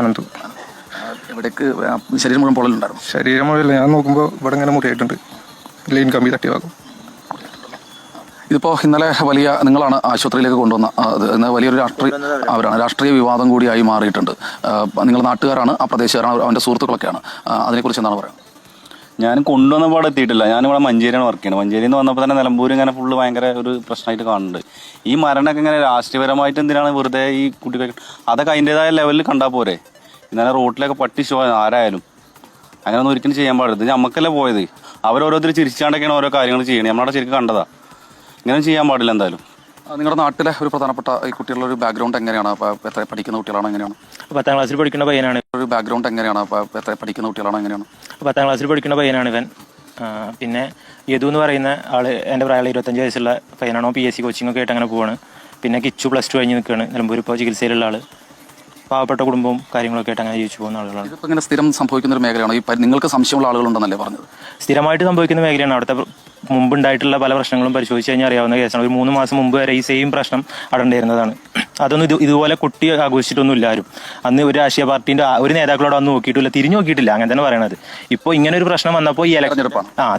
അനന്തു. ഇവിടേക്ക് ശരീരം മുഴുവൻ പൊള്ളലുണ്ടായിരുന്നു. ശരീരം മുഴുവൻ ഞാൻ നോക്കുമ്പോൾ ഇവിടെ ഇങ്ങനെ മുറിയായിട്ടുണ്ട്. ലൈൻ കമ്പി തട്ടി ഭാഗം. ഇതിപ്പോൾ ഇന്നലെ നിങ്ങളാണ് ആശുപത്രിയിലേക്ക് കൊണ്ടുവന്ന ഇന്ന് വലിയൊരു രാഷ്ട്രീയ വിവാദം കൂടിയായി മാറിയിട്ടുണ്ട്. നിങ്ങൾ നാട്ടുകാരാണ്, ആ പ്രദേശക്കാരാണ്, അവൻ്റെ സുഹൃത്തുക്കളൊക്കെയാണ്. അതിനെക്കുറിച്ച് എന്താണ് പറയുക? ഞാൻ കൊണ്ടുവന്ന പാടെ എത്തിയിട്ടില്ല. ഞാനിവിടെ മഞ്ചേരിയാണ് വർക്ക് ചെയ്യുന്നത്. മഞ്ചേരിയിൽ നിന്ന് വന്നപ്പോൾ തന്നെ നിലമ്പൂർ ഇങ്ങനെ ഫുള്ള് ഭയങ്കര ഒരു പ്രശ്നമായിട്ട് കാണുന്നുണ്ട്. ഈ മരണമൊക്കെ ഇങ്ങനെ രാഷ്ട്രീയപരമായിട്ട് എന്തിനാണ് വെറുതെ ഈ കുട്ടികൾ അതൊക്കെ അതിൻ്റെതായ ലെവലിൽ കണ്ടാൽ പോരെ. ഇന്നലെ റോട്ടിലൊക്കെ പട്ടി ഷോ ആരായാലും അങ്ങനെയൊന്നും ഒരിക്കലും ചെയ്യാൻ പാടില്ല. ഇത് നമുക്കല്ലേ പോയത്. അവരോരോരുത്തർ ചിരിച്ചാണ്ടൊക്കെയാണ് ഓരോ കാര്യങ്ങൾ ചെയ്യണേ. നമ്മളവിടെ ശരിക്കും കണ്ടതാ. ഇങ്ങനെ ചെയ്യാൻ പാടില്ല എന്തായാലും. നിങ്ങളുടെ നാട്ടിലെ ഒരു പ്രധാനപ്പെട്ട ഈ കുട്ടികളുടെ ഒരു ബാക്ക്ഗ്രൗണ്ട് എങ്ങനെയാണ്? എത്ര പഠിക്കുന്ന കുട്ടികളാണ്? എങ്ങനെയാണ്? 10ാം ക്ലാസ്സിൽ പഠിക്കുന്ന പയ്യനാണ്. ഒരു ബാക്ക്ഗ്രൗണ്ട് എങ്ങനെയാണ്? എത്ര പഠിക്കുന്ന കുട്ടികളാണ്? എങ്ങനെയാണ്? 10ാം ക്ലാസ്സിൽ പഠിക്കുന്ന പയ്യനാണ് ഇവൻ. പിന്നെ യദു എന്ന് പറയുന്ന ആള് എൻ്റെ പ്രായമുള്ള 25 വയസ്സുള്ള പയ്യനാണോ. PSC കോച്ചിങ് ഒക്കെ ആയിട്ട് അങ്ങനെ പോവാണ്. പിന്നെ കിച്ചു +2 കഴിഞ്ഞ് നിൽക്കുകയാണ്. നിലമ്പൂർ ഇപ്പോൾ ചികിത്സയിലുള്ള ആള്. പാവപ്പെട്ട കുടുംബവും കാര്യങ്ങളൊക്കെ ആയിട്ട് അങ്ങനെ ജീവിച്ചു പോകുന്ന ആളുകളാണ്. ഇതിപ്പോൾ ഇങ്ങനെ സ്ഥിരം സംഭവിക്കുന്ന ഒരു മേഖലയാണ്. ഈ നിങ്ങൾക്ക് സംശയമുള്ള ആളുകളുണ്ടെന്നല്ലേ പറഞ്ഞത്? സ്ഥിരമായിട്ട് സംഭവിക്കുന്ന മേഖലയാണ്. അവിടുത്തെ മുമ്പുണ്ടായിട്ടുള്ള പല പ്രശ്നങ്ങളും പരിശോധിച്ച് കഴിഞ്ഞാൽ അറിയാവുന്ന കേസാണ്. ഒരു 3 മാസം മുമ്പ് വരെ ഈ സെയിം പ്രശ്നം അവിടെ ഉണ്ടായിരുന്നതാണ്. അതൊന്നും ഇതുപോലെ കുട്ടി ആഘോഷിച്ചിട്ടൊന്നും ഇല്ലാരും. അന്ന് ഒരു രാഷ്ട്രീയ പാർട്ടിന്റെ ഒരു നേതാക്കളോട് അന്ന് നോക്കിയിട്ടില്ല, തിരിഞ്ഞു നോക്കിയിട്ടില്ല. അങ്ങനെ തന്നെ പറയണത്. ഇപ്പോൾ ഇങ്ങനെ ഒരു പ്രശ്നം വന്നപ്പോൾ ഈ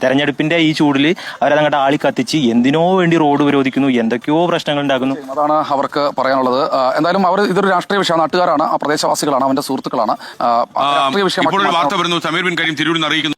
തെരഞ്ഞെടുപ്പിന്റെ ഈ ചൂടിൽ അവരതങ്ങോട്ട് ആളി കത്തിച്ച് എന്തിനോ വേണ്ടി റോഡ് വിരോധിക്കുന്നു, എന്തൊക്കെയോ പ്രശ്നങ്ങൾ ഉണ്ടാക്കുന്നു. അതാണ് അവർക്ക് പറയാനുള്ളത്. എന്തായാലും അവർ ഇതൊരു രാഷ്ട്രീയ വിഷയമാണ്. നാട്ടുകാരാണ്, ആ പ്രദേശവാസികളാണ്, അവന്റെ സുഹൃത്തുക്കളാണ്. രാഷ്ട്രീയ വിഷയം. വാർത്ത വരുന്നു. സമീർ ബിൻ കരീം തിരൂരിൽ നിന്ന് അറിയിക്കുന്നു.